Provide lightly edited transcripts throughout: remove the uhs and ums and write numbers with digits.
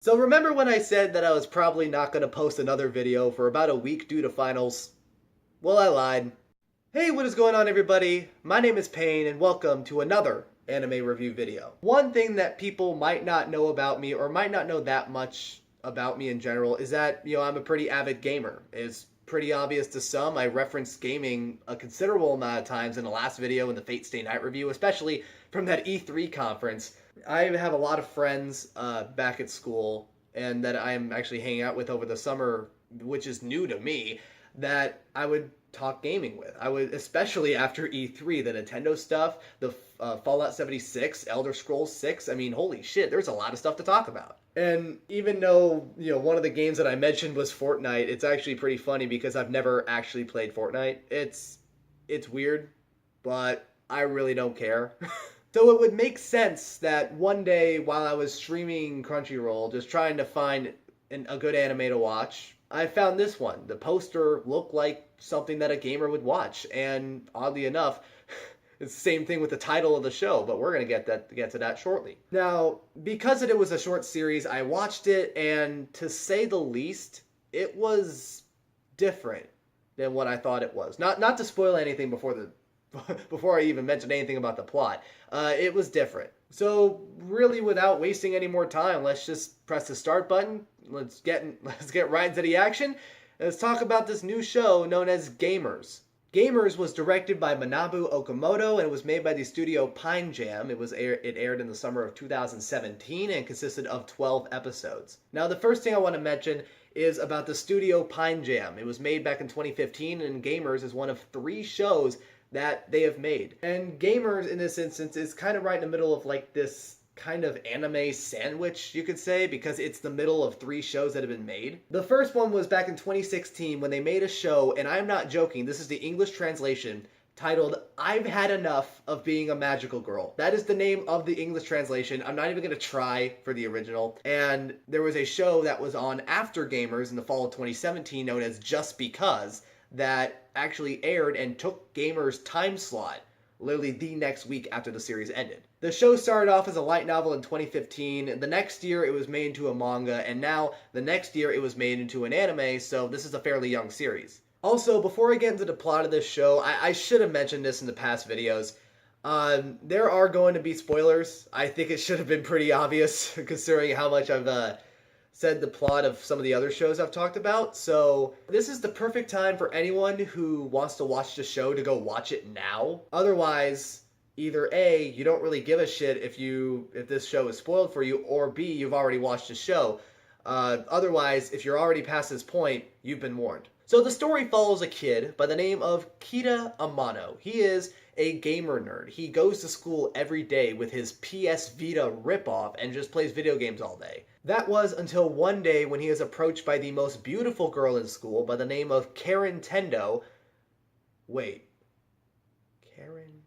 So remember when I said that I was probably not going to post another video for about a week due to finals? Well, I lied. Hey, what is going on everybody? My name is Payne and welcome to another anime review video. One thing that people might not know about me or might not know that much about me in general is that, I'm a pretty avid gamer. It's pretty obvious to some. I referenced gaming a considerable amount of times in the last video in the Fate Stay Night review, especially from that E3 conference. I have a lot of friends back at school and that I'm actually hanging out with over the summer, which is new to me, that I would talk gaming with. I would, especially after E3, the Nintendo stuff, the Fallout 76, Elder Scrolls 6. I mean, holy shit, there's a lot of stuff to talk about. And even though, one of the games that I mentioned was Fortnite, it's actually pretty funny because I've never actually played Fortnite. It's weird, but I really don't care. So it would make sense that one day while I was streaming Crunchyroll, just trying to find a good anime to watch, I found this one. The poster looked like something that a gamer would watch, and oddly enough, it's the same thing with the title of the show, but we're gonna get to that shortly. Now, because it was a short series, I watched it, and to say the least, it was different than what I thought it was. Not to spoil anything before I even mention anything about the plot. It was different. So really, without wasting any more time, let's just press the start button. Let's get right into the action. Let's talk about this new show known as Gamers. Gamers was directed by Manabu Okamoto and it was made by the studio Pine Jam. It aired in the summer of 2017 and consisted of 12 episodes. Now, the first thing I want to mention is about the studio Pine Jam. It was made back in 2015 and Gamers is one of 3 shows that they have made. And Gamers, in this instance, is kind of right in the middle of like this kind of anime sandwich, you could say, because it's the middle of 3 shows that have been made. The first one was back in 2016 when they made a show, and I'm not joking, this is the English translation, titled I've Had Enough of Being a Magical Girl. That is the name of the English translation. I'm not even going to try for the original. And there was a show that was on after Gamers in the fall of 2017 known as Just Because, that actually aired and took Gamers' time slot literally the next week after the series ended. The show started off as a light novel in 2015. The next year it was made into a manga, and now the next year it was made into an anime, so this is a fairly young series. Also, before I get into the plot of this show, I should have mentioned this in the past videos. There are going to be spoilers. I think it should have been pretty obvious considering how much I've said the plot of some of the other shows I've talked about. So this is the perfect time for anyone who wants to watch the show to go watch it now. Otherwise, either A, you don't really give a shit if this show is spoiled for you, or B, you've already watched the show. Otherwise, if you're already past this point, you've been warned. So the story follows a kid by the name of Kita Amano. He is a gamer nerd. He goes to school every day with his PS Vita ripoff and just plays video games all day. That was until one day when he is approached by the most beautiful girl in school by the name of Karen Tendo. Wait. Karen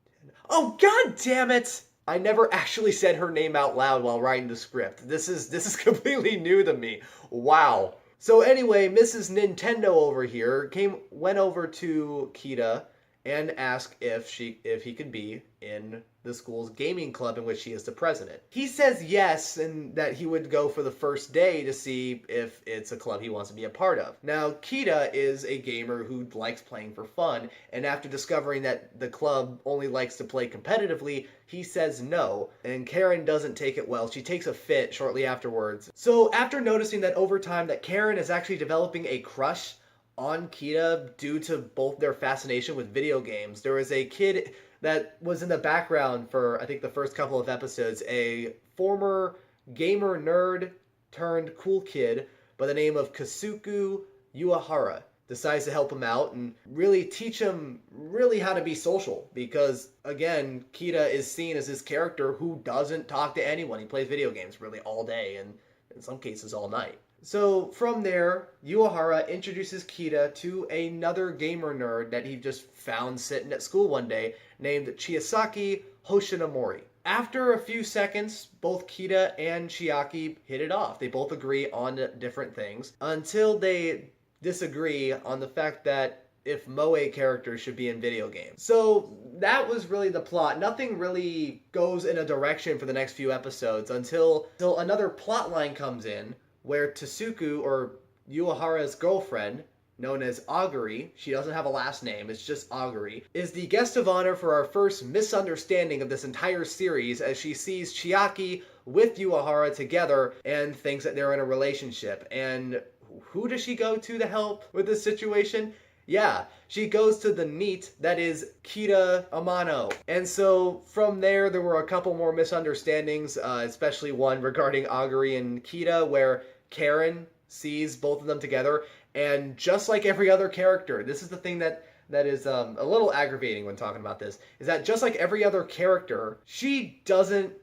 Tendo. Oh, god damn it! I never actually said her name out loud while writing the script. This is completely new to me. Wow. So anyway, Mrs. Nintendo over here went over to Kita and asked if he could be in the school's gaming club in which he is the president. He says yes, and that he would go for the first day to see if it's a club he wants to be a part of. Now, Kita is a gamer who likes playing for fun, and after discovering that the club only likes to play competitively, he says no, and Karen doesn't take it well. She takes a fit shortly afterwards. So after noticing that over time that Karen is actually developing a crush on Kita due to both their fascination with video games, there was a kid that was in the background for, I think, the first couple of episodes, a former gamer nerd turned cool kid by the name of Kasuku Uehara decides to help him out and really teach him really how to be social, because again, Kita is seen as this character who doesn't talk to anyone. He plays video games really all day and in some cases all night. So from there, Uehara introduces Kita to another gamer nerd that he just found sitting at school one day named Chiasaki Hoshinamori. After a few seconds, both Kita and Chiaki hit it off. They both agree on different things until they disagree on the fact that if moe characters should be in video games. So that was really the plot. Nothing really goes in a direction for the next few episodes until another plot line comes in where Tasuku, or Uehara's girlfriend, known as Aguri, she doesn't have a last name, it's just Aguri, is the guest of honor for our first misunderstanding of this entire series, as she sees Chiaki with Uehara together and thinks that they're in a relationship. And who does she go to help with this situation? Yeah, she goes to the NEET that is Kita Amano. And so from there were a couple more misunderstandings, especially one regarding Aguri and Kita, where Karen sees both of them together, and just like every other character, this is the thing that is a little aggravating when talking about this, is that just like every other character, she doesn't,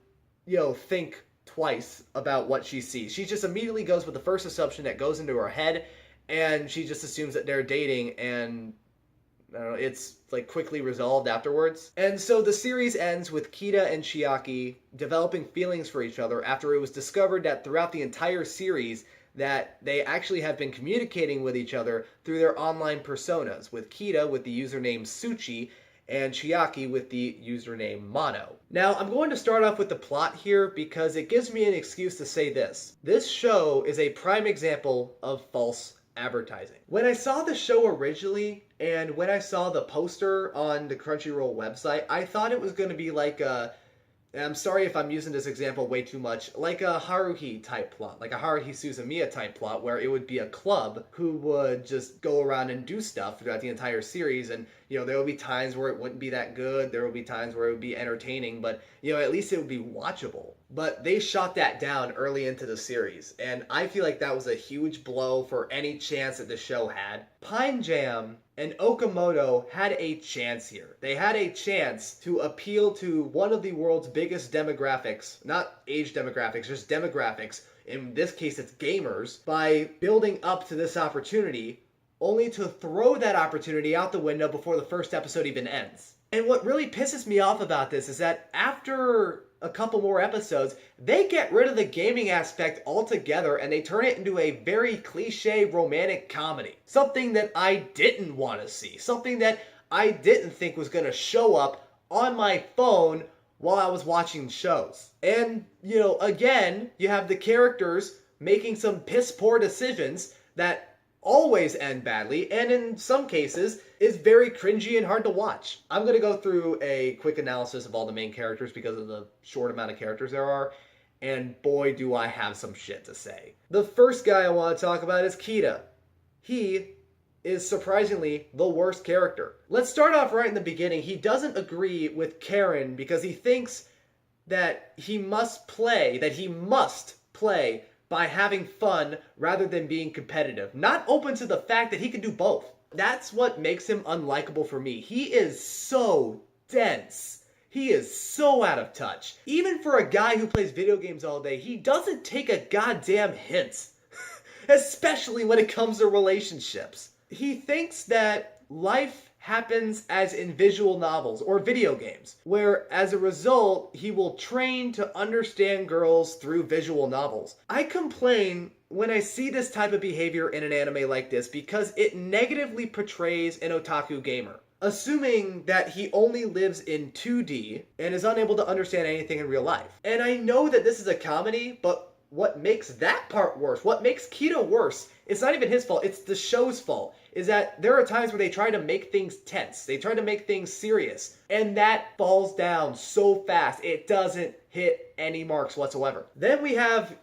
think twice about what she sees. She just immediately goes with the first assumption that goes into her head, and she just assumes that they're dating, and I don't know, it's like quickly resolved afterwards. And so the series ends with Kita and Chiaki developing feelings for each other after it was discovered that throughout the entire series that they actually have been communicating with each other through their online personas, with Kita with the username Suchi and Chiaki with the username Mono. Now, I'm going to start off with the plot here because it gives me an excuse to say this. This show is a prime example of false advertising. When I saw the show originally, and when I saw the poster on the Crunchyroll website, I thought it was going to be like a, and I'm sorry if I'm using this example way too much, like a Haruhi type plot, like a Haruhi Suzumiya type plot, where it would be a club who would just go around and do stuff throughout the entire series, and there would be times where it wouldn't be that good, there would be times where it would be entertaining, but at least it would be watchable. But they shot that down early into the series, and I feel like that was a huge blow for any chance that the show had. Pine Jam and Okamoto had a chance here. They had a chance to appeal to one of the world's biggest demographics, not age demographics, just demographics. In this case, it's gamers, by building up to this opportunity, only to throw that opportunity out the window before the first episode even ends. And what really pisses me off about this is that after a couple more episodes, they get rid of the gaming aspect altogether and they turn it into a very cliche romantic comedy. Something that I didn't want to see. Something that I didn't think was going to show up on my phone while I was watching shows. And, again, you have the characters making some piss poor decisions that always end badly, and in some cases is very cringy and hard to watch. I'm going to go through a quick analysis of all the main characters because of the short amount of characters there are, and boy do I have some shit to say. The first guy I want to talk about is Kita. He is surprisingly the worst character. Let's start off right in the beginning. He doesn't agree with Karen because he thinks that he must play by having fun rather than being competitive. Not open to the fact that he can do both. That's what makes him unlikable for me. He is so dense. He is so out of touch. Even for a guy who plays video games all day, he doesn't take a goddamn hint. Especially when it comes to relationships. He thinks that life happens as in visual novels or video games, where as a result, he will train to understand girls through visual novels. I complain when I see this type of behavior in an anime like this because it negatively portrays an otaku gamer, assuming that he only lives in 2D and is unable to understand anything in real life. And I know that this is a comedy, but what makes that part worse, what makes Kita worse, it's not even his fault, it's the show's fault, is that there are times where they try to make things tense, they try to make things serious, and that falls down so fast, it doesn't hit any marks whatsoever. Then we have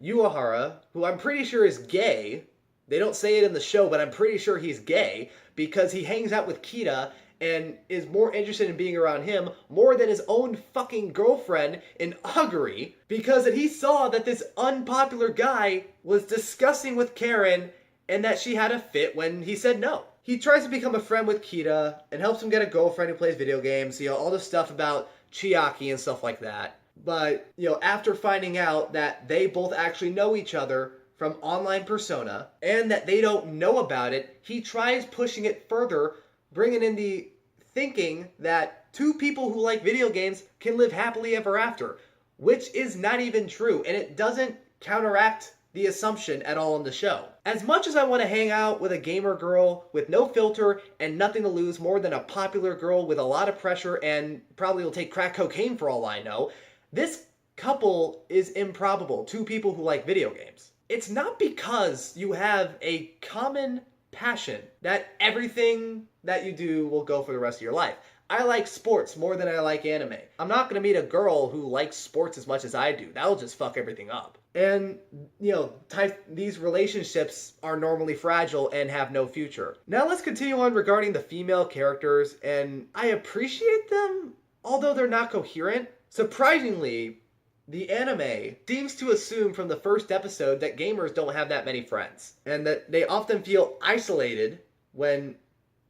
Uehara, who I'm pretty sure is gay. They don't say it in the show, but I'm pretty sure he's gay, because he hangs out with Kita and is more interested in being around him more than his own fucking girlfriend in Aguri, because he saw that this unpopular guy was discussing with Karen and that she had a fit when he said no. He tries to become a friend with Kita and helps him get a girlfriend who plays video games, all this stuff about Chiaki and stuff like that. But, after finding out that they both actually know each other from online persona and that they don't know about it, he tries pushing it further, bringing in the thinking that two people who like video games can live happily ever after, which is not even true, and it doesn't counteract the assumption at all in the show. As much as I want to hang out with a gamer girl with no filter and nothing to lose more than a popular girl with a lot of pressure and probably will take crack cocaine for all I know, this couple is improbable. Two people who like video games. It's not because you have a common passion that everything that you do will go for the rest of your life. I like sports more than I like anime. I'm not going to meet a girl who likes sports as much as I do. That'll just fuck everything up. And, these relationships are normally fragile and have no future. Now let's continue on regarding the female characters, and I appreciate them, although they're not coherent. Surprisingly, the anime seems to assume from the first episode that gamers don't have that many friends, and that they often feel isolated when,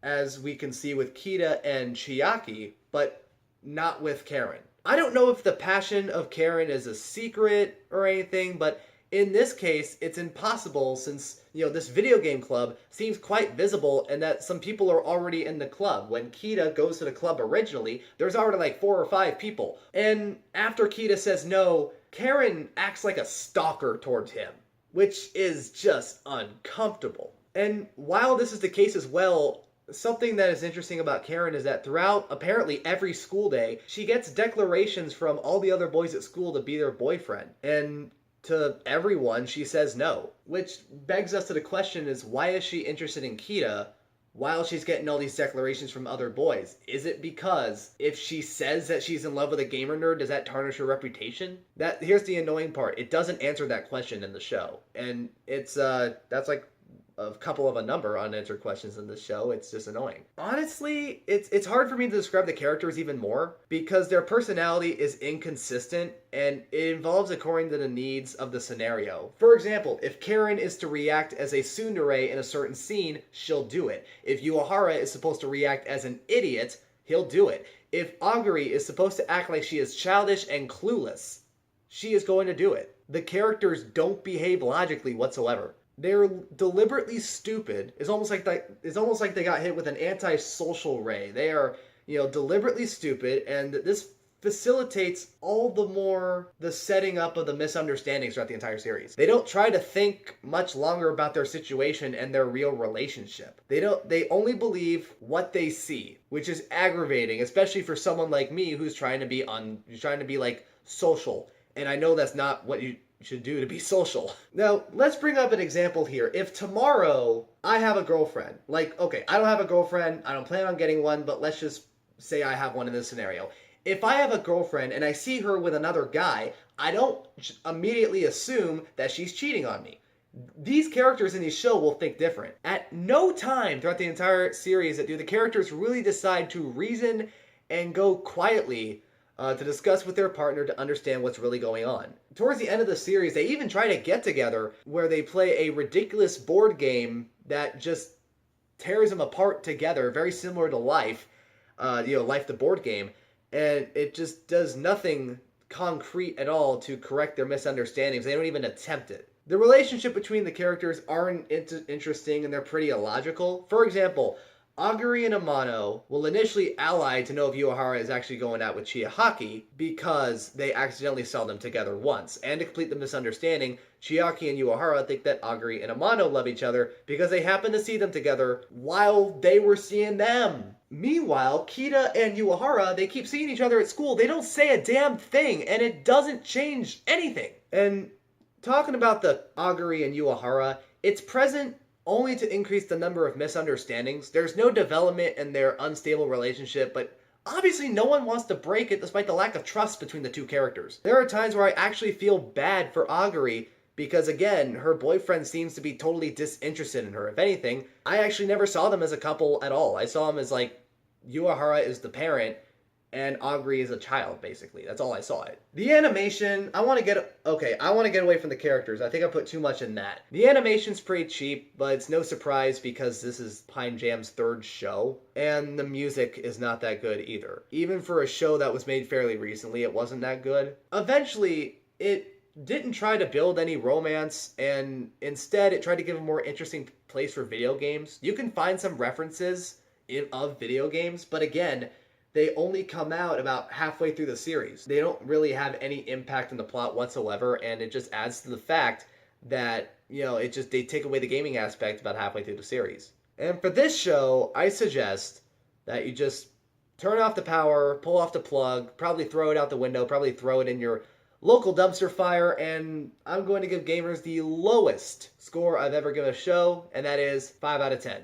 as we can see with Kita and Chiaki, but not with Karen. I don't know if the passion of Karen is a secret or anything, but in this case, it's impossible since, this video game club seems quite visible and that some people are already in the club. When Kita goes to the club originally, there's already like 4 or 5 people. And after Kita says no, Karen acts like a stalker towards him, which is just uncomfortable. And while this is the case as well, something that is interesting about Karen is that throughout apparently every school day, she gets declarations from all the other boys at school to be their boyfriend. And to everyone, she says no. Which begs us to the question is, why is she interested in Kita while she's getting all these declarations from other boys? Is it because if she says that she's in love with a gamer nerd, does that tarnish her reputation? Here's the annoying part. It doesn't answer that question in the show. And it's, that's like a couple of a number unanswered questions in this show. It's just annoying. Honestly, it's hard for me to describe the characters even more because their personality is inconsistent and it involves according to the needs of the scenario. For example, if Karen is to react as a tsundere in a certain scene, she'll do it. If Uehara is supposed to react as an idiot, he'll do it. If Aguri is supposed to act like she is childish and clueless, she is going to do it. The characters don't behave logically whatsoever. They're deliberately stupid. It's almost like they got hit with an anti-social ray. They are, deliberately stupid, and this facilitates all the more the setting up of the misunderstandings throughout the entire series. They don't try to think much longer about their situation and their real relationship. They only believe what they see, which is aggravating, especially for someone like me who's trying to be like social. And I know that's not what you should do to be social. Now, let's bring up an example here. If tomorrow I have a girlfriend, I don't have a girlfriend, I don't plan on getting one, but let's just say I have one in this scenario. If I have a girlfriend and I see her with another guy, I don't immediately assume that she's cheating on me. These characters in the show will think different. At no time throughout the entire series do the characters really decide to reason and go quietly to discuss with their partner to understand what's really going on. Towards the end of the series, they even try to get together where they play a ridiculous board game that just tears them apart together, very similar to Life, Life the board game, and it just does nothing concrete at all to correct their misunderstandings. They don't even attempt it. The relationship between the characters aren't interesting and they're pretty illogical. For example, Aguri and Amano will initially ally to know if Uehara is actually going out with Chiaki because they accidentally saw them together once. And to complete the misunderstanding, Chiaki and Uehara think that Aguri and Amano love each other because they happen to see them together while they were seeing them. Meanwhile, Kita and Uehara, they keep seeing each other at school. They don't say a damn thing, and it doesn't change anything. And talking about the Aguri and Uehara, it's present only to increase the number of misunderstandings. There's no development in their unstable relationship, but obviously no one wants to break it despite the lack of trust between the two characters. There are times where I actually feel bad for Aguri because, again, her boyfriend seems to be totally disinterested in her. If anything, I actually never saw them as a couple at all. I saw them as Uehara is the parent and Aguri is a child, basically. That's all I saw it. The animation, I want to get away from the characters. I think I put too much in that. The animation's pretty cheap, but it's no surprise because this is Pine Jam's third show, and the music is not that good either. Even for a show that was made fairly recently, it wasn't that good. Eventually, it didn't try to build any romance, and instead it tried to give a more interesting place for video games. You can find some references of video games, but again, they only come out about halfway through the series. They don't really have any impact on the plot whatsoever, and it just adds to the fact that, they take away the gaming aspect about halfway through the series. And for this show, I suggest that you just turn off the power, pull off the plug, probably throw it out the window, probably throw it in your local dumpster fire, and I'm going to give gamers the lowest score I've ever given a show, and that is 5 out of 10.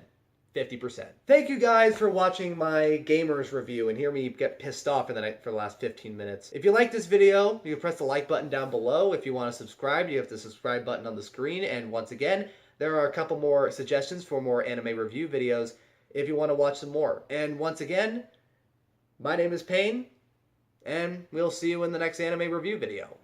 50%. Thank you guys for watching my gamers review and hear me get pissed off for the last 15 minutes. If you like this video, you can press the like button down below. If you want to subscribe, you have the subscribe button on the screen. And once again, there are a couple more suggestions for more anime review videos if you want to watch some more. And once again, my name is Payne, and we'll see you in the next anime review video.